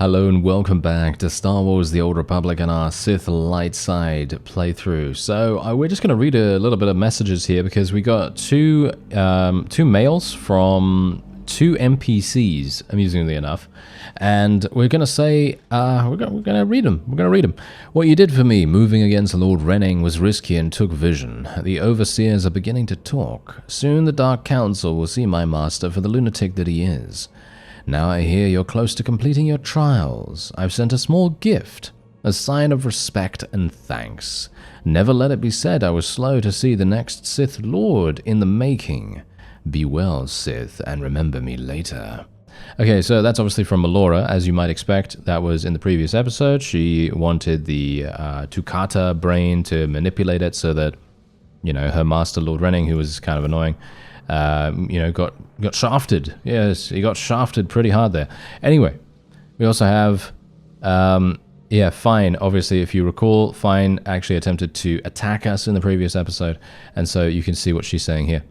Hello and welcome back to Star Wars The Old Republic and our Sith Light Side playthrough. So we're just going to read a little bit of messages here because we got two mails from two NPCs, amusingly enough. And we're going to say, we're going to read them. We're going to read them. What you did for me, moving against Lord Renning, was risky and took vision. The overseers are beginning to talk. Soon the Dark Council will see my master for the lunatic that he is. Now I hear you're close to completing your trials. I've sent a small gift, a sign of respect and thanks. Never let it be said I was slow to see the next Sith Lord in the making. Be well, Sith, and remember me later. Okay, so that's obviously from Melora, as you might expect. That was in the previous episode. She wanted the Tukata brain to manipulate it so that, you know, her master, Lord Renning, who was kind of annoying, got shafted. Yes, he got shafted pretty hard there. Anyway, we also have, Fine. Obviously, if you recall, Fine actually attempted to attack us in the previous episode, and so you can see what she's saying here.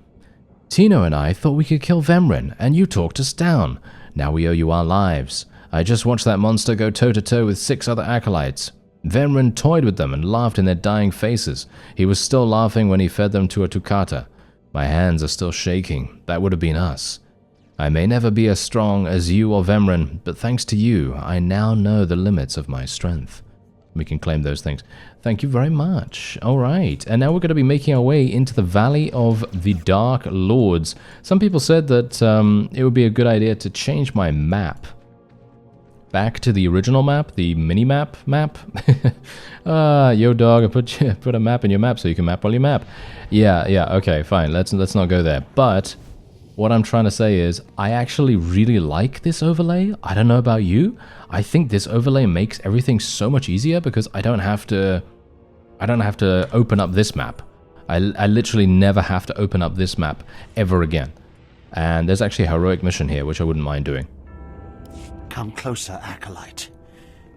Tino and I thought we could kill Vemrin, and you talked us down. Now we owe you our lives. I just watched that monster go toe-to-toe with 6 other acolytes. Vemrin toyed with them and laughed in their dying faces. He was still laughing when he fed them to a Tukata. My hands are still shaking. That would have been us. I may never be as strong as you or Vemrin, but thanks to you, I now know the limits of my strength. We can claim those things. Thank you very much. All right, and now we're going to be making our way into the Valley of the Dark Lords. Some people said that it would be a good idea to change my map back to the original map, the mini-map map. Yo dog, I put a map in your map so you can map while you map. Yeah, okay, fine, let's not go there. But what I'm trying to say is I actually really like this overlay. I don't know about you. I think this overlay makes everything so much easier because I don't have to open up this map. I literally never have to open up this map ever again. And there's actually a heroic mission here, which I wouldn't mind doing. Come closer, Acolyte.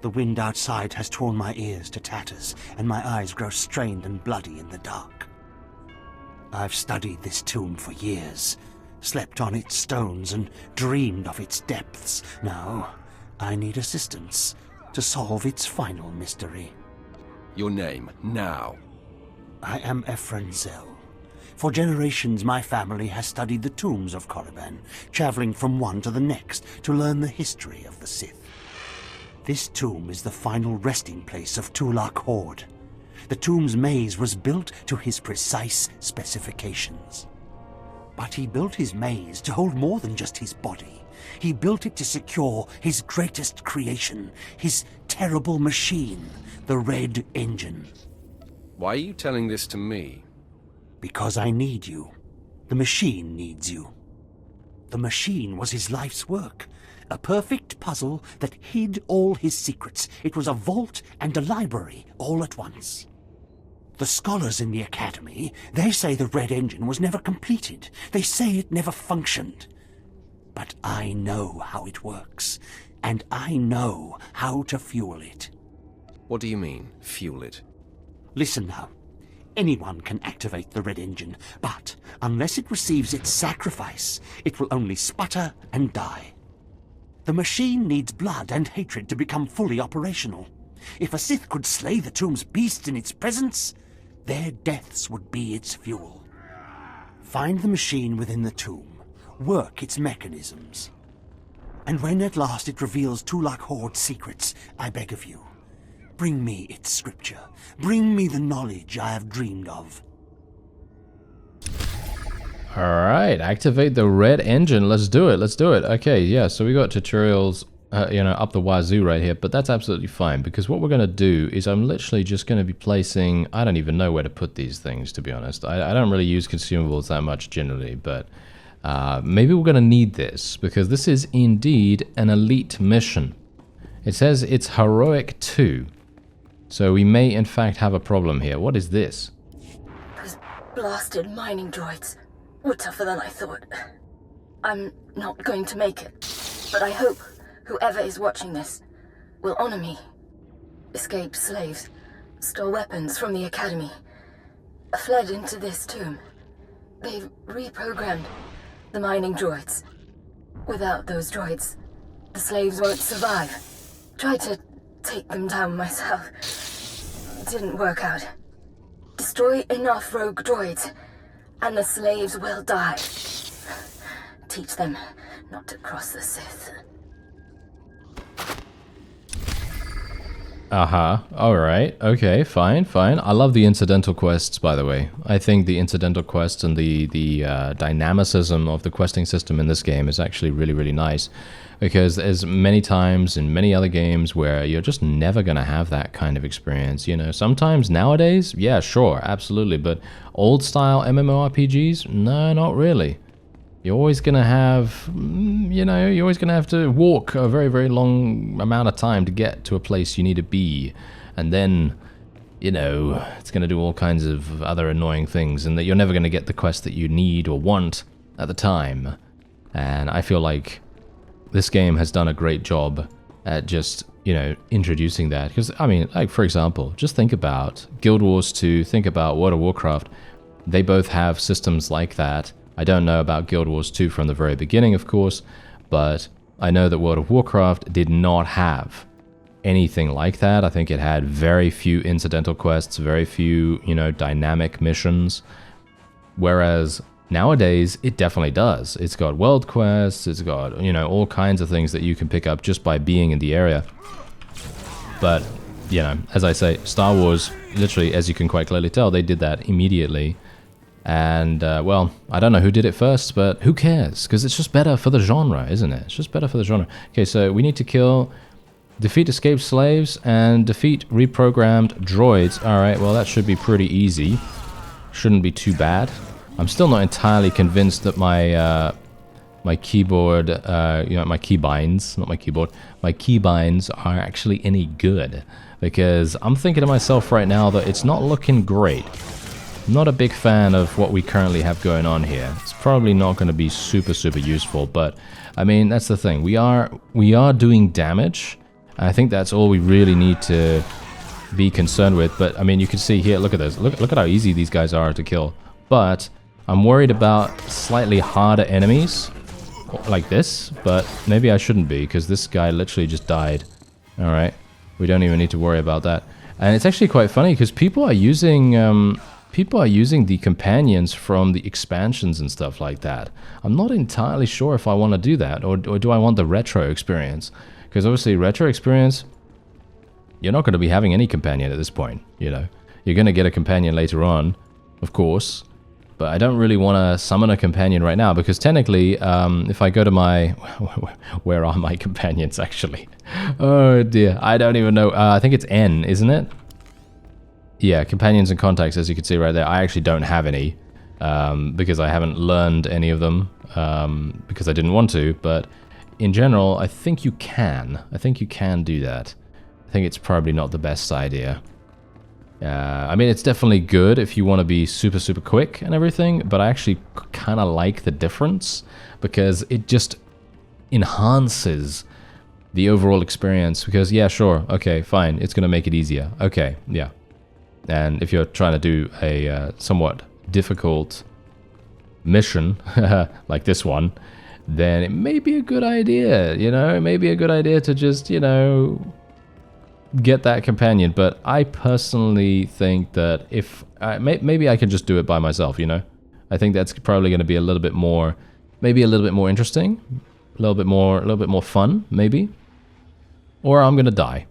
The wind outside has torn my ears to tatters, and my eyes grow strained and bloody in the dark. I've studied this tomb for years, slept on its stones and dreamed of its depths. Now, I need assistance to solve its final mystery. Your name, now. I am Ephraim Zell. For generations, my family has studied the tombs of Korriban, traveling from one to the next to learn the history of the Sith. This tomb is the final resting place of Tulak Horde. The tomb's maze was built to his precise specifications. But he built his maze to hold more than just his body. He built it to secure his greatest creation, his terrible machine, the Red Engine. Why are you telling this to me? Because I need you. The machine needs you. The machine was his life's work. A perfect puzzle that hid all his secrets. It was a vault and a library all at once. The scholars in the Academy, they say the Red Engine was never completed. They say it never functioned. But I know how it works, and I know how to fuel it. What do you mean, fuel it? Listen now. Anyone can activate the Red Engine, but unless it receives its sacrifice, it will only sputter and die. The machine needs blood and hatred to become fully operational. If a Sith could slay the tomb's beasts in its presence, their deaths would be its fuel. Find the machine within the tomb, work its mechanisms. And when at last it reveals Tulak Horde's secrets, I beg of you, bring me its scripture. Bring me the knowledge I have dreamed of. Alright, activate the Red Engine. Let's do it. Okay, yeah, so we got tutorials, up the wazoo right here, but that's absolutely fine because what we're going to do is I'm literally just going to be placing... I don't even know where to put these things, to be honest. I don't really use consumables that much generally, but maybe we're going to need this because this is indeed an elite mission. It says it's Heroic 2. So we may in fact have a problem here. What is this? Those blasted mining droids were tougher than I thought. I'm not going to make it, but I hope whoever is watching this will honor me. Escaped slaves, stole weapons from the Academy, fled into this tomb. They've reprogrammed the mining droids. Without those droids, the slaves won't survive. tried to take them down myself. Didn't work out. Destroy enough rogue droids, and the slaves will die. Teach them not to cross the Sith. Alright. Okay, fine. I love the incidental quests, by the way. I think the incidental quests and the dynamicism of the questing system in this game is actually really, really nice. Because there's many times in many other games where you're just never going to have that kind of experience. You know, sometimes nowadays, yeah, sure, absolutely. But old style MMORPGs, no, not really. You're always going to have, you're always going to have to walk a very, very long amount of time to get to a place you need to be. And then, it's going to do all kinds of other annoying things, and that you're never going to get the quest that you need or want at the time. And I feel like this game has done a great job at just, introducing that. Because, I mean, like, for example, just think about Guild Wars 2, think about World of Warcraft. They both have systems like that. I don't know about Guild Wars 2 from the very beginning, of course, but I know that World of Warcraft did not have anything like that. I think it had very few incidental quests, very few, dynamic missions. Whereas nowadays, it definitely does. It's got world quests, it's got, all kinds of things that you can pick up just by being in the area. But, as I say, Star Wars, literally, as you can quite clearly tell, they did that immediately. And, well, I don't know who did it first, but who cares? Because it's just better for the genre, isn't it? It's just better for the genre. Okay, so we need to defeat escaped slaves, and defeat reprogrammed droids. Alright, well, that should be pretty easy. Shouldn't be too bad. I'm still not entirely convinced that my keyboard, my keybinds, not my keyboard, my keybinds are actually any good. Because I'm thinking to myself right now that it's not looking great. I'm not a big fan of what we currently have going on here. It's probably not going to be super, super useful, but I mean, that's the thing. We are doing damage. I think that's all we really need to be concerned with. But I mean, you can see here, look at this. Look at how easy these guys are to kill. But I'm worried about slightly harder enemies like this, but maybe I shouldn't be, because this guy literally just died. Alright, we don't even need to worry about that. And it's actually quite funny, because people are using the companions from the expansions and stuff like that. I'm not entirely sure if I want to do that, or do I want the retro experience? Because obviously retro experience, you're not going to be having any companion at this point, You're going to get a companion later on, of course. But I don't really want to summon a companion right now, because technically, if I go to my... Where are my companions, actually? Oh dear, I don't even know. I think it's N, isn't it? Yeah, companions and contacts, as you can see right there. I actually don't have any, because I haven't learned any of them, because I didn't want to. But in general, I think you can. I think you can do that. I think it's probably not the best idea. I mean, it's definitely good if you want to be super, super quick and everything, but I actually kind of like the difference, because it just enhances the overall experience. Because, yeah, sure, okay, fine, it's going to make it easier. Okay, yeah. And if you're trying to do a somewhat difficult mission, like this one, then it may be a good idea, It may be a good idea to just, get that companion. But I personally think that if maybe I can just do it by myself, I think that's probably going to be a little bit more, maybe a little bit more interesting, a little bit more fun, maybe. Or I'm going to die,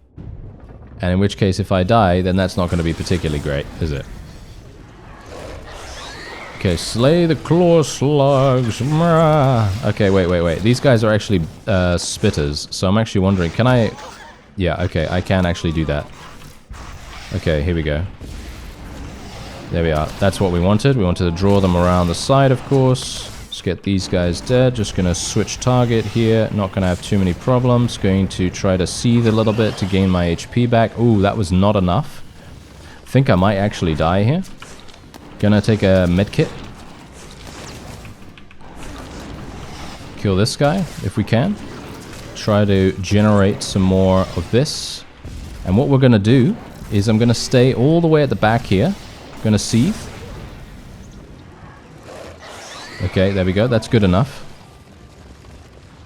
and in which case, if I die, then that's not going to be particularly great, is it? Okay, slay the claw slugs. Okay, wait. These guys are actually spitters, so I'm actually wondering, can I... Yeah, okay, I can actually do that. Okay, here we go. There we are. That's what we wanted. We wanted to draw them around the side, of course. Let's get these guys dead. Just gonna switch target here. Not gonna have too many problems. Going to try to seethe a little bit to gain my HP back. Ooh, that was not enough. Think I might actually die here. Gonna take a medkit. Kill this guy, if we can. Try to generate some more of this. And what we're going to do is I'm going to stay all the way at the back here. Going to seethe. Okay, there we go. That's good enough.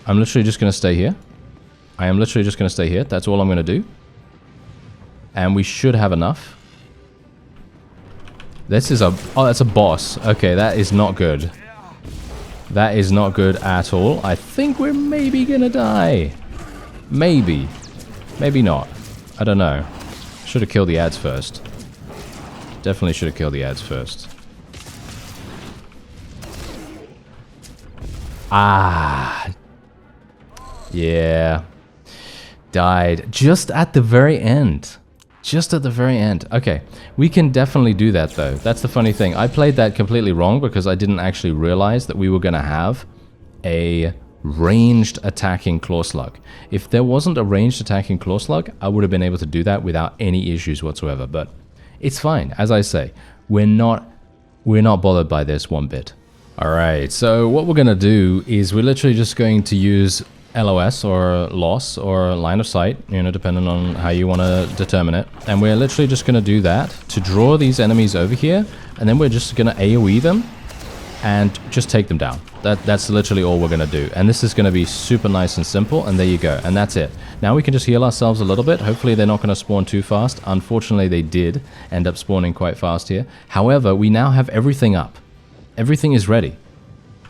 I'm literally just going to stay here. I am literally just going to stay here. That's all I'm going to do. And we should have enough. This is a... Oh, that's a boss. Okay, that is not good. That is not good at all. I think we're maybe going to die. Maybe. Maybe not. I don't know. Should have killed the ads first. Definitely should have killed the ads first. Ah. Yeah. Died. Just at the very end. Just at the very end. Okay. We can definitely do that, though. That's the funny thing. I played that completely wrong because I didn't actually realize that we were going to have a ranged attacking claw slug. If there wasn't a ranged attacking claw slug, I would have been able to do that without any issues whatsoever. But it's fine. As I say, we're not bothered by this one bit. Alright, so what we're going to do is we're literally just going to use LOS or loss or line of sight, you know, depending on how you want to determine it. And we're literally just going to do that to draw these enemies over here, and then we're just going to AoE them and just take them down. That's literally all we're going to do. And this is going to be super nice and simple, and there you go. And that's it. Now we can just heal ourselves a little bit. Hopefully they're not going to spawn too fast. Unfortunately, they did end up spawning quite fast here. However, we now have everything up. Everything is ready.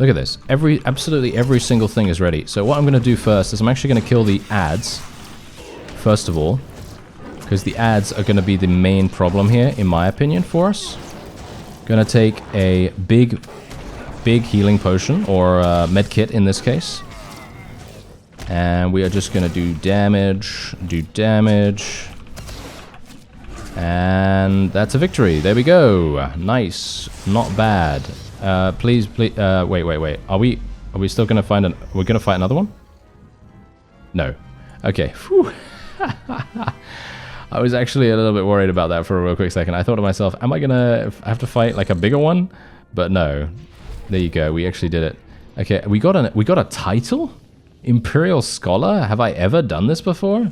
Look at this. Absolutely every single thing is ready. So what I'm going to do first is I'm actually going to kill the ads, first of all, because the ads are going to be the main problem here, in my opinion, for us. Going to take a big healing potion, or med kit in this case. And we are just going to do damage, and that's a victory. There we go. Nice. Not bad. Please, wait. Are we still gonna find we're gonna fight another one? No. Okay. Whew. I was actually a little bit worried about that for a real quick second. I thought to myself, am I gonna have to fight like a bigger one? But no. There you go. We actually did it. Okay. We got a title? Imperial Scholar? Have I ever done this before?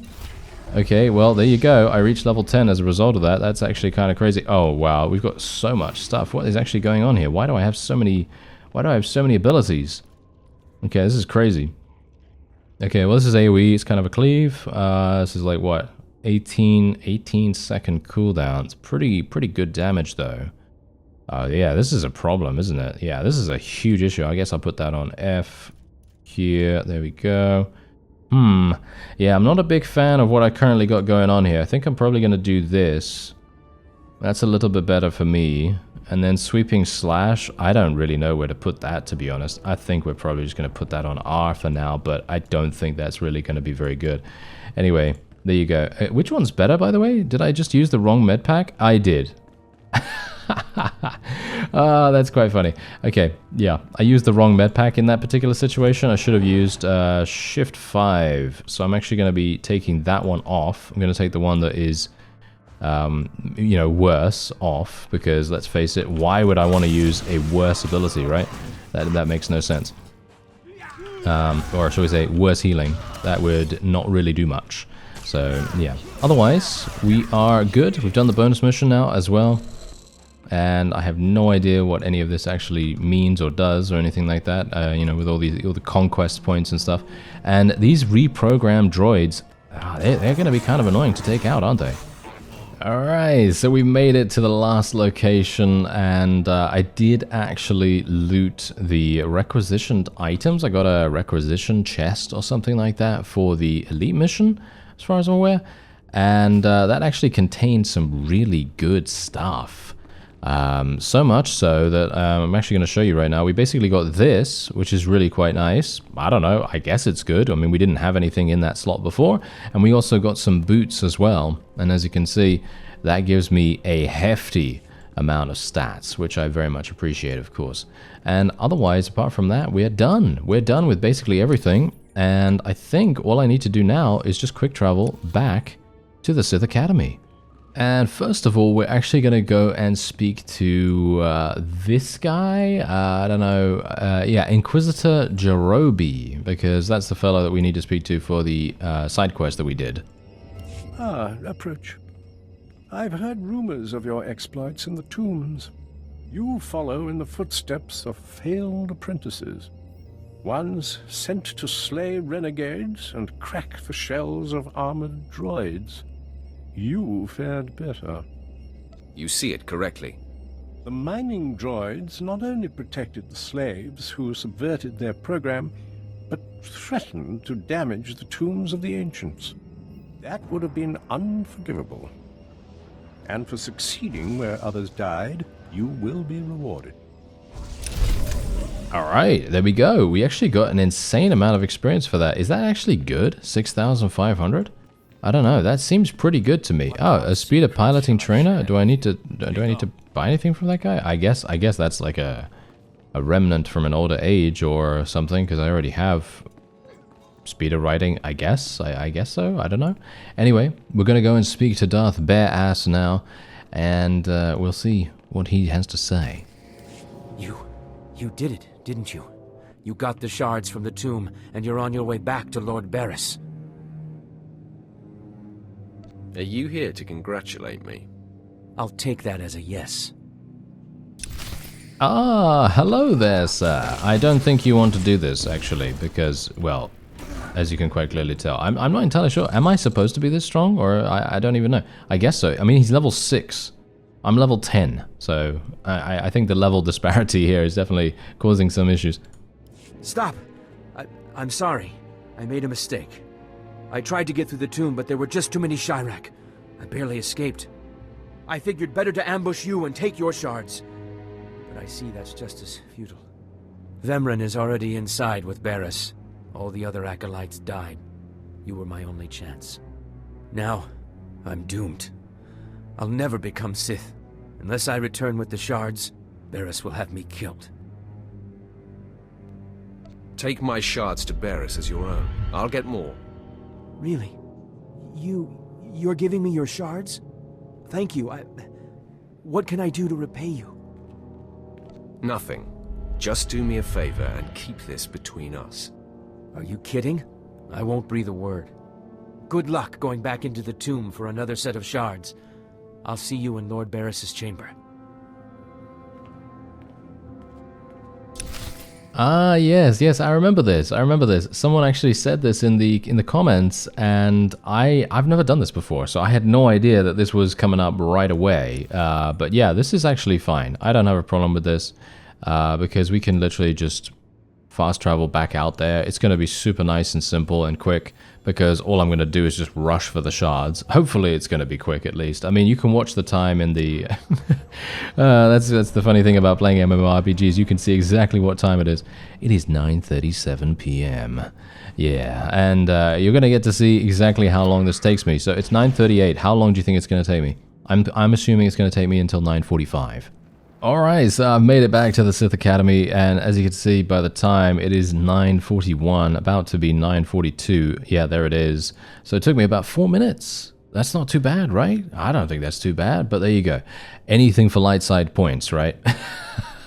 Okay, well, there you go. I reached level 10 as a result of that. That's actually kind of crazy. Oh, wow. We've got so much stuff. What is actually going on here? Why do I have so many abilities? Okay, this is crazy. Okay, well, this is AoE. It's kind of a cleave. This is like, what? 18 second cooldown. It's pretty good damage, though. Yeah, this is a problem, isn't it? Yeah, this is a huge issue. I guess I'll put that on F here. There we go. Yeah, I'm not a big fan of what I currently got going on here. I think I'm probably going to do this. That's a little bit better for me. And then sweeping slash, I don't really know where to put that, to be honest. I think we're probably just going to put that on R for now, but I don't think that's really going to be very good. Anyway, there you go. Which one's better, by the way? Did I just use the wrong med pack? I did. Oh, that's quite funny. Okay, yeah, I used the wrong med pack in that particular situation. I should have used Shift 5. So I'm actually going to be taking that one off. I'm going to take the one that is, you know, worse off, because let's face it, why would I want to use a worse ability, right? That makes no sense. Or shall we say, worse healing. That would not really do much. So, yeah. Otherwise, we are good. We've done the bonus mission now as well. And I have no idea what any of this actually means or does or anything like that, you know, with all the conquest points and stuff. And these reprogrammed droids, they're going to be kind of annoying to take out, aren't they? Alright, so we made it to the last location, and I did actually loot the requisitioned items. I got a requisition chest or something like that for the elite mission, as far as I'm aware. And that actually contained some really good stuff. So much so that I'm actually going to show you right now. We basically got this, which is really quite nice. I don't know, I guess it's good. I mean, we didn't have anything in that slot before. And we also got some boots as well. And as you can see, that gives me a hefty amount of stats, which I very much appreciate, of course. And otherwise, apart from that, we're done. We're done with basically everything. And I think all I need to do now is just quick travel back to the Sith Academy. And first of all, we're actually going to go and speak to this guy. I don't know. Yeah, Inquisitor Jerobi, because that's the fellow that we need to speak to for the side quest that we did. Ah, approach. I've heard rumors of your exploits in the tombs. You follow in the footsteps of failed apprentices. Ones sent to slay renegades and crack the shells of armored droids. You fared better. You see it correctly. The mining droids not only protected the slaves who subverted their program, but threatened to damage the tombs of the ancients. That would have been unforgivable. And for succeeding where others died, you will be rewarded. Alright, there we go. We actually got an insane amount of experience for that. Is that actually good? 6,500? I don't know. That seems pretty good to me. Oh, a speeder piloting trainer? Do I need to buy anything from that guy? I guess that's like a remnant from an older age or something, because I already have speeder riding, I guess. I guess so. I don't know. Anyway, we're going to go and speak to Darth Bare-Ass now, and we'll see what he has to say. You did it, didn't you? You got the shards from the tomb, and you're on your way back to Lord Barriss. Are you here to congratulate me? I'll take that as a yes. Ah, hello there, sir. I don't think you want to do this, actually, because, well, as you can quite clearly tell, I'm not entirely sure. Am I supposed to be this strong, or I don't even know. I guess so. I mean, he's level 6. I'm level 10, so I think the level disparity here is definitely causing some issues. Stop! I'm sorry. I made a mistake. I tried to get through the tomb, but there were just too many Chirac. I barely escaped. I figured better to ambush you and take your shards. But I see that's just as futile. Vemren is already inside with Barriss. All the other acolytes died. You were my only chance. Now, I'm doomed. I'll never become Sith. Unless I return with the shards, Barriss will have me killed. Take my shards to Barriss as your own. I'll get more. Really? You're giving me your shards? Thank you. What can I do to repay you? Nothing. Just do me a favor and keep this between us. Are you kidding? I won't breathe a word. Good luck going back into the tomb for another set of shards. I'll see you in Lord Barriss's chamber. Ah, yes, I remember this. Someone actually said this in the comments, and I've never done this before, so I had no idea that this was coming up right away. But yeah, this is actually fine. I don't have a problem with this, because we can literally just fast travel back out there. It's going to be super nice and simple and quick, because all I'm going to do is just rush for the shards. Hopefully it's going to be quick, at least. I mean, you can watch the time in the... that's the funny thing about playing MMORPGs. You can see exactly what time it is. It is 9:37 p.m. Yeah, and you're going to get to see exactly how long this takes me. So it's 9:38. How long do you think it's going to take me? I'm assuming it's going to take me until 9:45. Alright, so I've made it back to the Sith Academy, and as you can see by the time, it is 9:41, about to be 9:42. Yeah, there it is. So it took me about 4 minutes. That's not too bad, right? I don't think that's too bad, but there you go. Anything for light side points, right?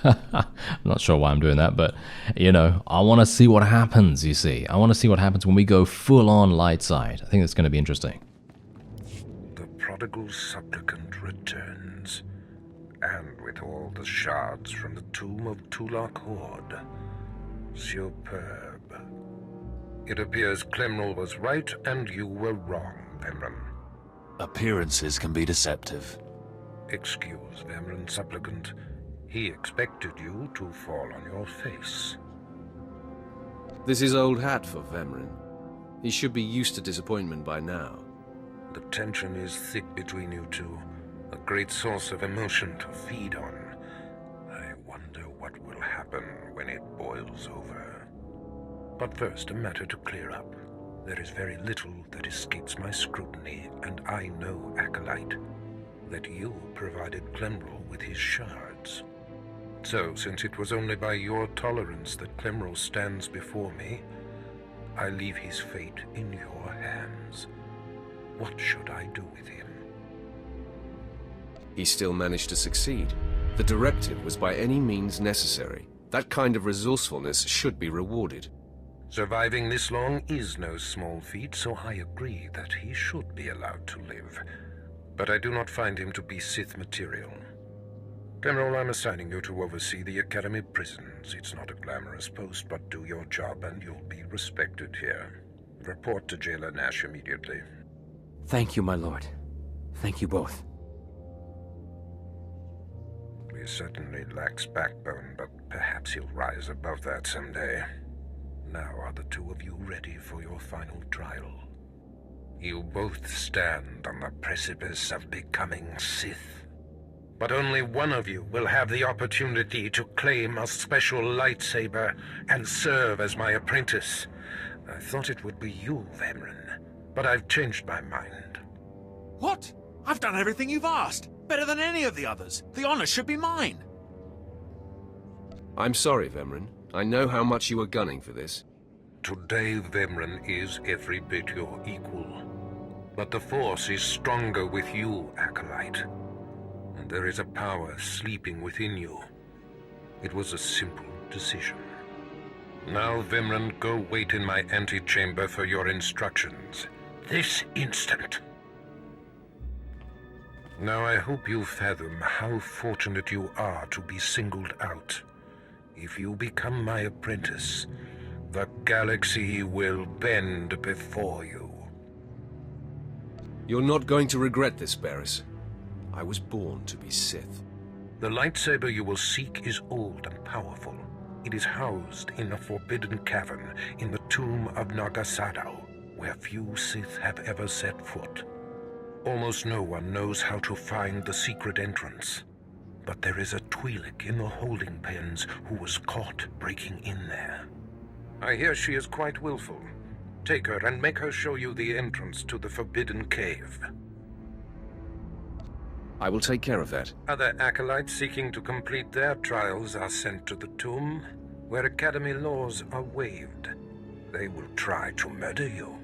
I'm not sure why I'm doing that, but, you know, I want to see what happens, you see. I want to see what happens when we go full-on light side. I think that's going to be interesting. The prodigal supplicant returns. And with all the shards from the tomb of Tulak Horde. Superb. It appears Clemrel was right and you were wrong, Vemren. Appearances can be deceptive. Excuse Vemren, supplicant. He expected you to fall on your face. This is old hat for Vemren. He should be used to disappointment by now. The tension is thick between you two. A great source of emotion to feed on. I wonder what will happen when it boils over. But first, a matter to clear up. There is very little that escapes my scrutiny, and I know, Acolyte, that you provided Clemrel with his shards. So, since it was only by your tolerance that Clemrel stands before me, I leave his fate in your hands. What should I do with him? He still managed to succeed. The directive was by any means necessary. That kind of resourcefulness should be rewarded. Surviving this long is no small feat, so I agree that he should be allowed to live. But I do not find him to be Sith material. General, I'm assigning you to oversee the Academy prisons. It's not a glamorous post, but do your job and you'll be respected here. Report to Jailer Nash immediately. Thank you, my lord. Thank you both. He certainly lacks backbone, but perhaps he'll rise above that someday. Now are the two of you ready for your final trial? You both stand on the precipice of becoming Sith. But only one of you will have the opportunity to claim a special lightsaber and serve as my apprentice. I thought it would be you, Vemren, but I've changed my mind. What? I've done everything you've asked. Better than any of the others. The honor should be mine. I'm sorry, Vemren. I know how much you were gunning for this. Today, Vemren is every bit your equal. But the Force is stronger with you, Acolyte. And there is a power sleeping within you. It was a simple decision. Now, Vemren, go wait in my antechamber for your instructions. This instant. Now, I hope you fathom how fortunate you are to be singled out. If you become my apprentice, the galaxy will bend before you. You're not going to regret this, Barriss. I was born to be Sith. The lightsaber you will seek is old and powerful. It is housed in a forbidden cavern in the tomb of Naga Sadow, where few Sith have ever set foot. Almost no one knows how to find the secret entrance. But there is a Twi'lek in the holding pens who was caught breaking in there. I hear she is quite willful. Take her and make her show you the entrance to the Forbidden Cave. I will take care of that. Other acolytes seeking to complete their trials are sent to the tomb, where Academy laws are waived. They will try to murder you.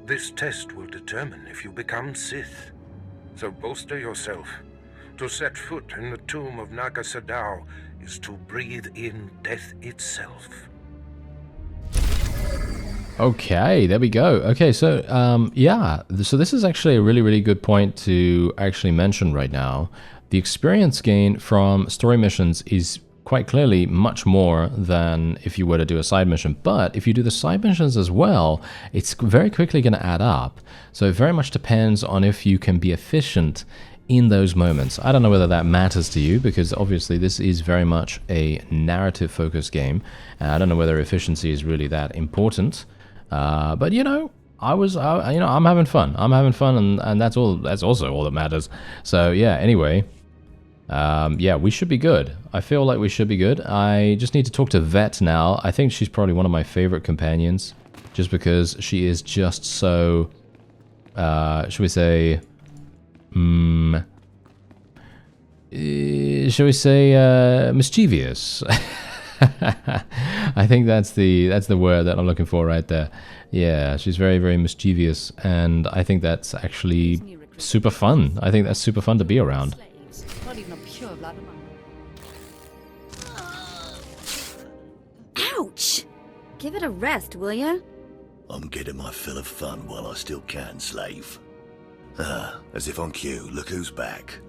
This test will determine if you become Sith. So bolster yourself. To set foot in the tomb of Naga Sadow is to breathe in death itself. Okay, there we go. Okay, so yeah, so this is actually a really, really good point to actually mention right now. The experience gain from story missions is quite clearly much more than if you were to do a side mission. But if you do the side missions as well, it's very quickly going to add up. So it very much depends on if you can be efficient in those moments. I don't know whether that matters to you, because obviously this is very much a narrative-focused game. I don't know whether efficiency is really that important. But you know, I'm having fun. I'm having fun, and that's all. That's also all that matters. So yeah. Anyway, yeah, we should be good. I feel like we should be good. I just need to talk to VETTE now. I think she's probably one of my favorite companions, just because she is just so, should we say, shall we say, mischievous. I think that's the word that I'm looking for right there. Yeah, she's very, very mischievous, and I think that's actually super fun. I think that's super fun to be around. Ouch! Give it a rest, will ya? I'm getting my fill of fun while I still can, slave. Ah, as if on cue, look who's back.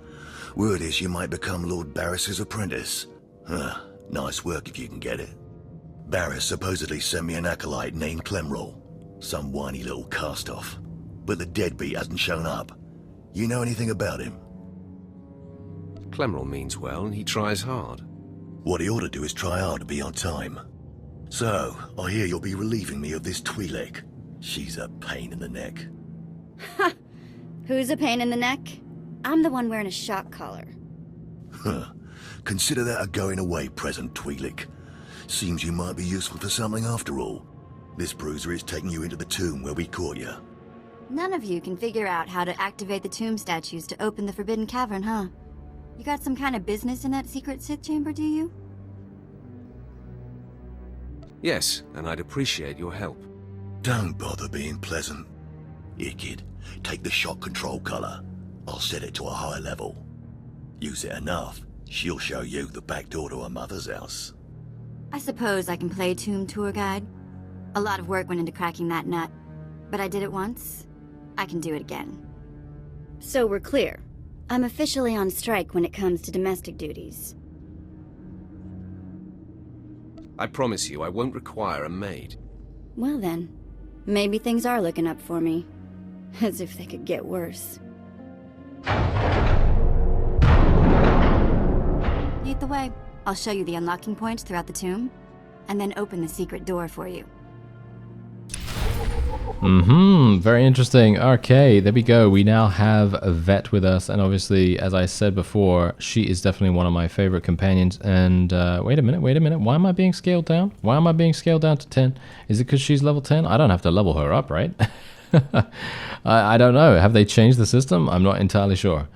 Word is you might become Lord Barriss's apprentice. Ah, nice work if you can get it. Barriss supposedly sent me an acolyte named Clemrol. Some whiny little cast-off. But the deadbeat hasn't shown up. You know anything about him? Clemrol means well, and he tries hard. What he ought to do is try hard to be on time. So, I hear you'll be relieving me of this Twi'lek. She's a pain in the neck. Ha! Who's a pain in the neck? I'm the one wearing a shock collar. Huh. Consider that a going-away present, Twi'lek. Seems you might be useful for something after all. This bruiser is taking you into the tomb where we caught you. None of you can figure out how to activate the tomb statues to open the Forbidden Cavern, huh? You got some kind of business in that secret Sith chamber, do you? Yes, and I'd appreciate your help. Don't bother being pleasant. Here, kid, take the shock control collar. I'll set it to a high level. Use it enough, she'll show you the back door to her mother's house. I suppose I can play tomb tour guide. A lot of work went into cracking that nut, but I did it once. I can do it again. So we're clear. I'm officially on strike when it comes to domestic duties. I promise you I won't require a maid. Well then, maybe things are looking up for me. As if they could get worse. Lead the way. I'll show you the unlocking points throughout the tomb, and then open the secret door for you. Very interesting. Okay, there we go. We now have VETTE with us, and obviously, as I said before, she is definitely one of my favorite companions. And wait a minute. Why am I being scaled down? Why am I being scaled down to 10? Is it because she's level 10? I don't have to level her up, right? I don't know. Have they changed the system? I'm not entirely sure.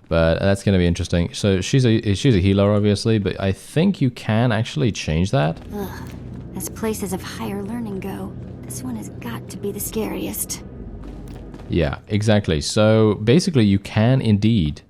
But that's going to be interesting. So she's a healer, obviously, but I think you can actually change that. Ugh. As places of higher learning go, this one has got to be the scariest. Yeah, exactly. So basically you can indeed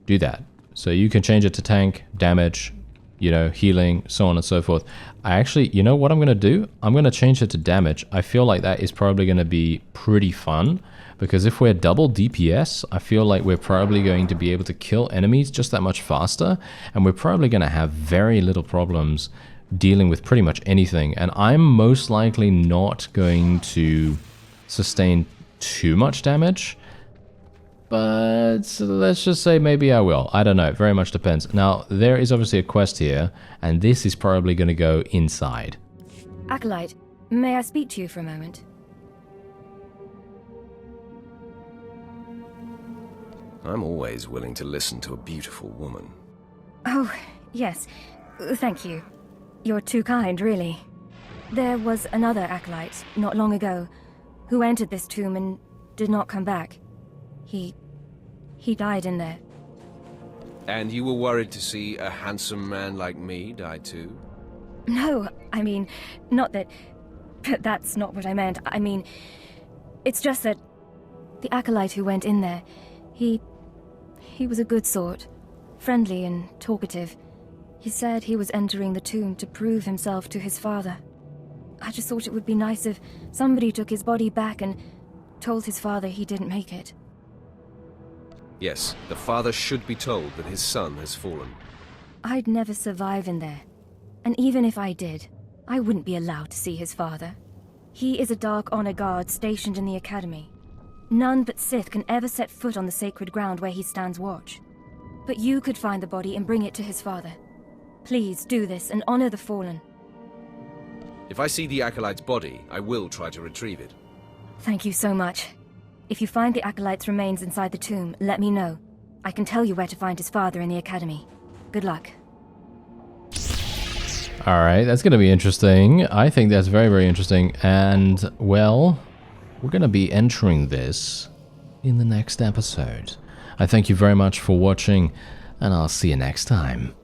do that. So you can change it to tank, damage, you know, healing, so on and so forth. I actually, you know what I'm going to do? I'm going to change it to damage. I feel like that is probably going to be pretty fun, because if we're double DPS, I feel like we're probably going to be able to kill enemies just that much faster, and we're probably going to have very little problems dealing with pretty much anything. And I'm most likely not going to sustain too much damage, but let's just say maybe I will. I don't know. It very much depends. Now, there is obviously a quest here, and this is probably going to go inside. Acolyte, may I speak to you for a moment? I'm always willing to listen to a beautiful woman. Oh, yes. Thank you. You're too kind, really. There was another acolyte, not long ago, who entered this tomb and did not come back. He died in there. And you were worried to see a handsome man like me die too? No, I mean, not that... That's not what I meant. I mean, it's just that the acolyte who went in there, he was a good sort, friendly and talkative. He said he was entering the tomb to prove himself to his father. I just thought it would be nice if somebody took his body back and told his father he didn't make it. Yes, the father should be told that his son has fallen. I'd never survive in there. And even if I did, I wouldn't be allowed to see his father. He is a Dark Honor Guard stationed in the Academy. None but Sith can ever set foot on the sacred ground where he stands watch. But you could find the body and bring it to his father. Please do this and honor the fallen. If I see the Acolyte's body, I will try to retrieve it. Thank you so much. If you find the Acolyte's remains inside the tomb, let me know. I can tell you where to find his father in the Academy. Good luck. Alright, that's going to be interesting. I think that's very, very interesting. And, well, we're going to be entering this in the next episode. I thank you very much for watching, and I'll see you next time.